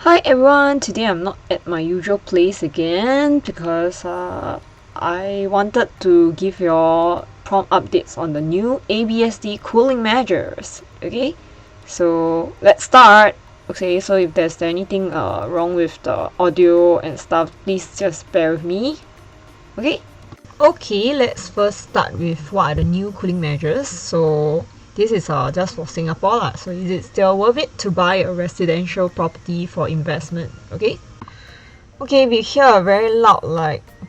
Hi everyone, today I'm not at my usual place again because I wanted to give your prompt updates on the new ABSD cooling measures. Okay, so let's start. Okay, so if there's anything wrong with the audio and stuff, please just bear with me. Okay, let's first start with what are the new cooling measures. So this is just for Singapore lah. So is it still worth it to buy a residential property for investment? Okay, if you hear a very loud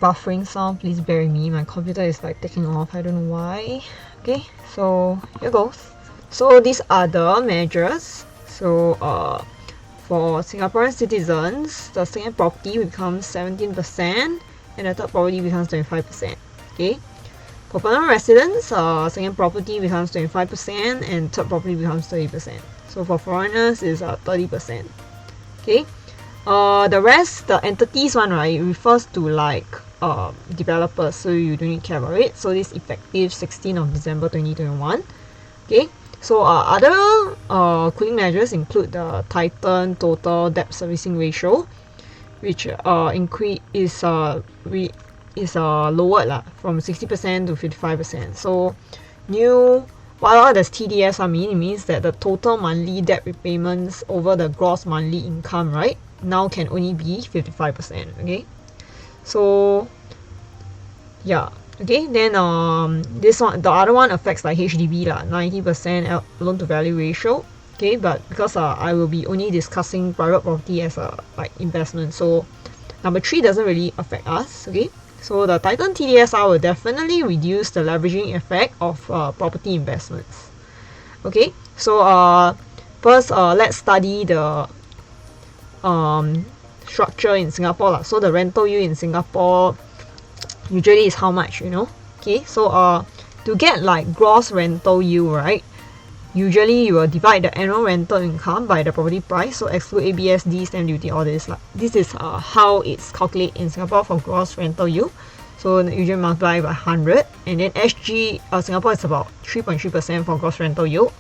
buffering sound, please bear with me. My computer is taking off. I don't know why. Okay, so here goes. So these are the measures. So for Singaporean citizens, the second property becomes 17% and the third property becomes 25%. Okay. For permanent residents, second property becomes 25% and third property becomes 30%. So for foreigners, is 30%. Okay. The rest, the entities one, right, refers to developers, so you don't need to care about it. So this effective 16th of December 2021. Okay. So other cooling measures include the Titan total debt servicing ratio, which is lowered from 60% to 55%. So what does TDS mean? It means that the total monthly debt repayments over the gross monthly income, right, now can only be 55%. Okay, so yeah. Okay, then this one, the other one affects HDB 90% loan to value ratio. Okay, but because I will be only discussing private property as a investment, so number 3 doesn't really affect us. Okay, so the Titan TDSR will definitely reduce the leveraging effect of property investments. Okay, so first let's study the structure in Singapore. So the rental yield in Singapore usually is how much, Okay, so to get gross rental yield, right, usually you will divide the annual rental income by the property price, so exclude ABSD, stamp duty, all this. This is how it's calculated in Singapore for gross rental yield. So usually multiply by 100, and then SG Singapore is about 3.3% for gross rental yield,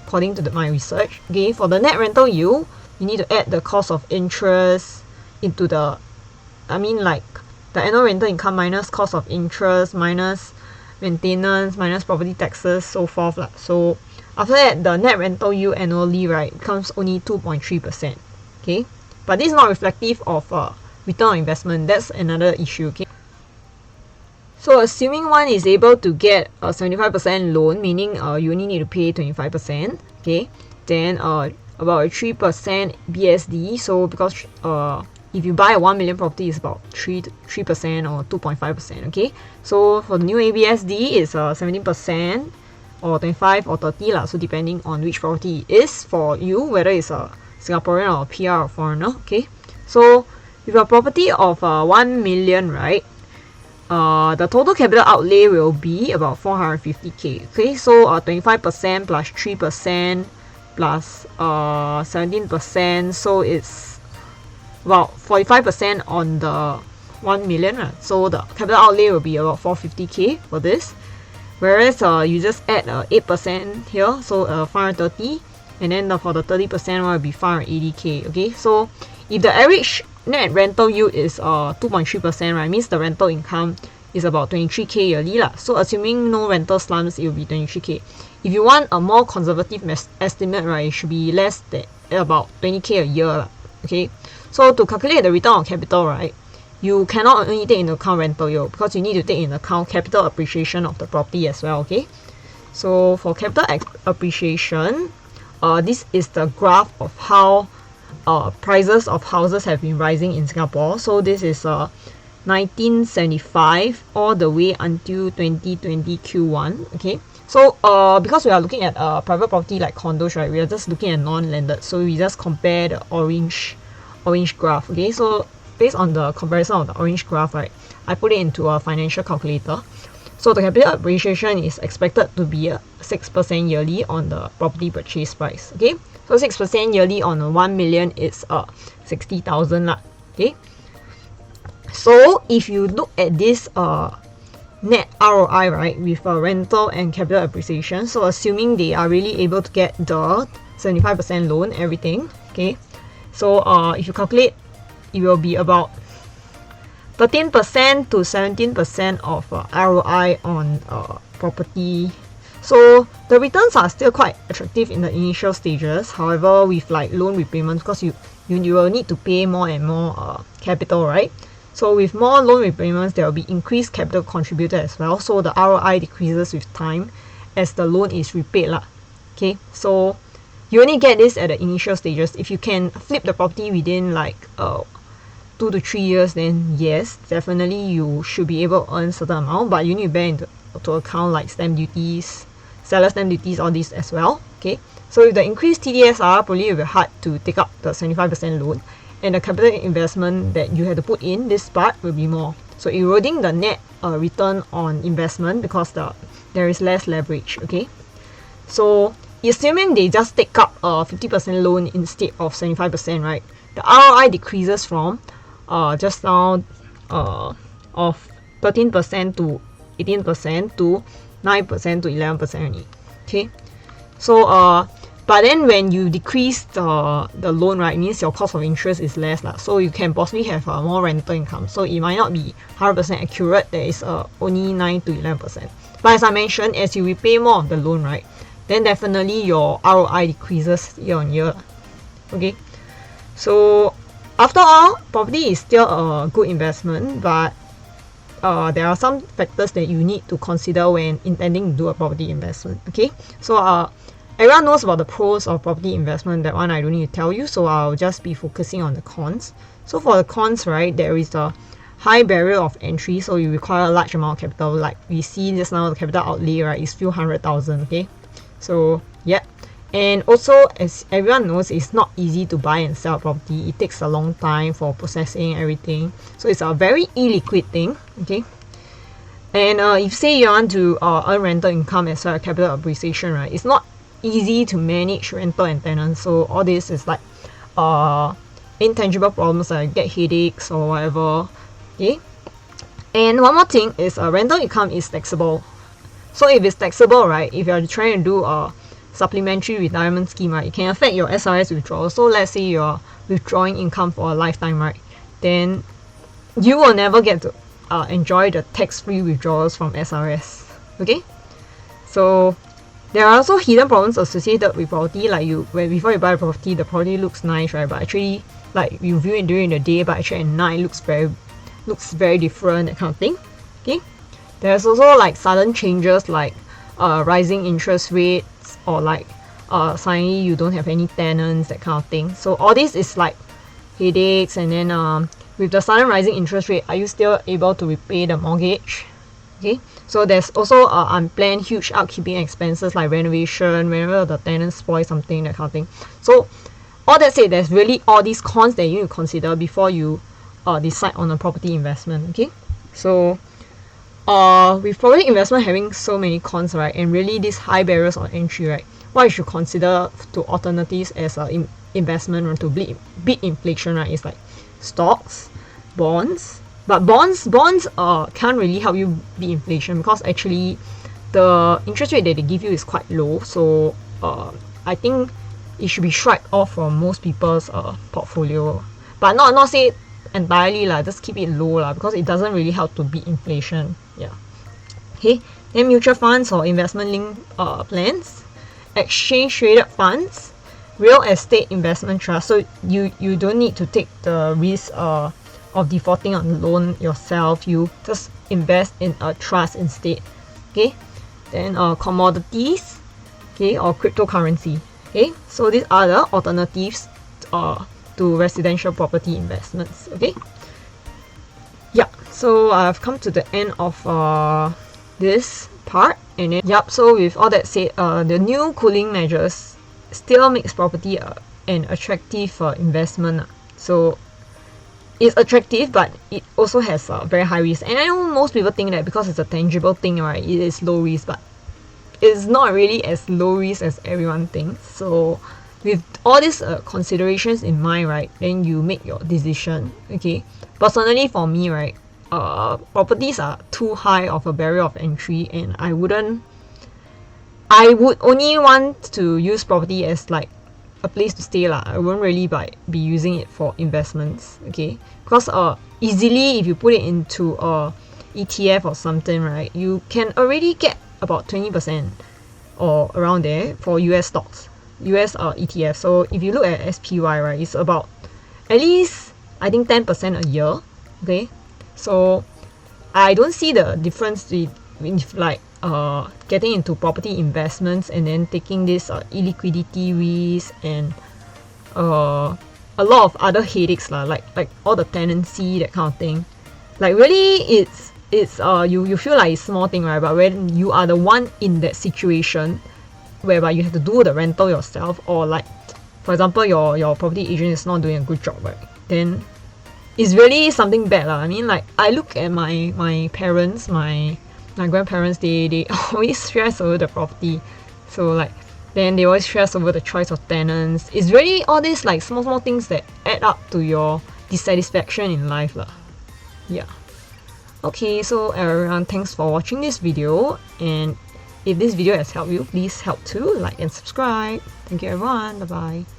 according to my research. Okay, for the net rental yield, you need to add the cost of interest into the, the annual rental income minus cost of interest minus maintenance minus property taxes, so forth. So after that, the net rental yield annually, right, becomes only 2.3%. Okay, but this is not reflective of return on investment. That's another issue. Okay, so assuming one is able to get a 75% loan, meaning you only need to pay 25%. Okay, then about a 3% BSD. So because if you buy a 1 million property, it's about 3% or 2.5%. Okay, so for the new ABSD, it's 17%. Or 25 or 30 so depending on which property it is for you, whether it's a Singaporean or a PR or foreigner. Okay, so with a property of 1 million, right, the total capital outlay will be about 450k. Okay, so 25% plus 3% plus 17%, so it's about 45% on the 1 million. So the capital outlay will be about 450k for this. Whereas you just add 8% here, so 530, and then for the 30% one will be 580k. Okay, so if the average net rental yield is 2.3%, right, means the rental income is about 23k yearly So assuming no rental slumps, it will be 23k. If you want a more conservative estimate, right, it should be less than about 20k a year Okay, so to calculate the return on capital, right, you cannot only take into account rental yield, because you need to take into account capital appreciation of the property as well. Okay, so for capital appreciation, this is the graph of how prices of houses have been rising in Singapore. So this is 1975 all the way until 2020 Q1. Okay, so because we are looking at private property like condos, right, we are just looking at non-landed, so we just compare the orange graph. Okay, so based on the comparison of the orange graph, right, I put it into a financial calculator. So the capital appreciation is expected to be 6% yearly on the property purchase price. Okay, so 6% yearly on 1 million is 60,000 Okay, so if you look at this net ROI, right, with rental and capital appreciation, so assuming they are really able to get the 75% loan, everything, okay, So if you calculate, it will be about 13% to 17% of ROI on property. So the returns are still quite attractive in the initial stages. However, with like loan repayments, because you will need to pay more and more capital, right? So with more loan repayments, there will be increased capital contributed as well. So the ROI decreases with time as the loan is repaid lah. Okay, so you only get this at the initial stages. If you can flip the property within like 2 to 3 years, then yes, definitely you should be able to earn certain amount, but you need to bear into account like stamp duties, seller stamp duties, all these as well. Okay, so with the increased TDSR, probably it will be hard to take up the 75% loan, and the capital investment that you have to put in this part will be more. So eroding the net return on investment because there is less leverage. Okay, so assuming they just take up a 50% loan instead of 75%, right? The ROI decreases from just now of 13% to 18% to 9% to 11% only. Okay, so but then when you decrease the loan, right, it means your cost of interest is less lah. So you can possibly have more rental income. So it might not be 100% accurate. There is only 9 to 11%. But as I mentioned, as you repay more of the loan, right, then definitely your ROI decreases year on year. Okay, so after all, property is still a good investment, but there are some factors that you need to consider when intending to do a property investment. Okay, so everyone knows about the pros of property investment. That one I don't need to tell you, so I'll just be focusing on the cons. So for the cons, right, there is a high barrier of entry, so you require a large amount of capital. Like we see just now, the capital outlay, right, is few 100,000. Okay, so yeah. And also, as everyone knows, it's not easy to buy and sell property. It takes a long time for processing everything. So it's a very illiquid thing. Okay. And if say you want to earn rental income as well as capital appreciation, right, it's not easy to manage rental and tenants. So all this is like intangible problems like get headaches or whatever. Okay. And one more thing is rental income is taxable. So if it's taxable, right, if you're trying to do a supplementary retirement scheme, right, it can affect your SRS withdrawal. So let's say you're withdrawing income for a lifetime, right, then you will never get to enjoy the tax-free withdrawals from SRS. Okay, so there are also hidden problems associated with property, like before you buy a property, the property looks nice, right, but actually like you view it during the day, but actually at night looks very different, that kind of thing. Okay, there's also like sudden changes like rising interest rates, or like suddenly you don't have any tenants, that kind of thing. So all this is like headaches. And then with the sudden rising interest rate, are you still able to repay the mortgage? Okay, so there's also unplanned huge upkeeping expenses like renovation, whenever the tenants spoil something, that kind of thing. So all that said, there's really all these cons that you need to consider before you decide on a property investment. Okay, so with property investment having so many cons, right, and really these high barriers of entry, right, what you should consider to alternatives as an investment or to beat inflation, right, is like stocks, bonds. But bonds can't really help you beat inflation because actually the interest rate that they give you is quite low. So I think it should be struck off from most people's portfolio, but not say entirely lah, just keep it low lah, because it doesn't really help to beat inflation. Yeah. Okay, then mutual funds or investment linked plans, exchange traded funds, real estate investment trust. So you don't need to take the risk of defaulting on the loan yourself. You just invest in a trust instead. Okay, then commodities, okay, or cryptocurrency. Okay, so these are the alternatives to residential property investments. Okay, yeah, so I've come to the end of this part. And then, yep, so with all that said, the new cooling measures still makes property an attractive investment. So it's attractive, but it also has a very high risk. And I know most people think that because it's a tangible thing, right, it is low risk, but it's not really as low risk as everyone thinks. So with all these considerations in mind, right, then you make your decision. Okay, personally for me, right, properties are too high of a barrier of entry, and I would only want to use property as like a place to stay lah. I won't really be using it for investments, okay? Because easily if you put it into a ETF or something, right, you can already get about 20% or around there for US stocks, US ETF. So if you look at SPY, right, it's about at least I think 10% a year, okay? So I don't see the difference with like getting into property investments and then taking this illiquidity risk and a lot of other headaches lah, like all the tenancy, that kind of thing. Like really, it's you feel like it's small thing, right? But when you are the one in that situation whereby you have to do the rental yourself, or like for example your property agent is not doing a good job, right, then it's really something bad lah. I mean, like I look at my parents, my grandparents, they always stress over the property, so like then they always stress over the choice of tenants. It's really all these like small things that add up to your dissatisfaction in life lah. Yeah. Okay, so everyone, thanks for watching this video, and if this video has helped you, please help to like and subscribe. Thank you everyone, bye bye.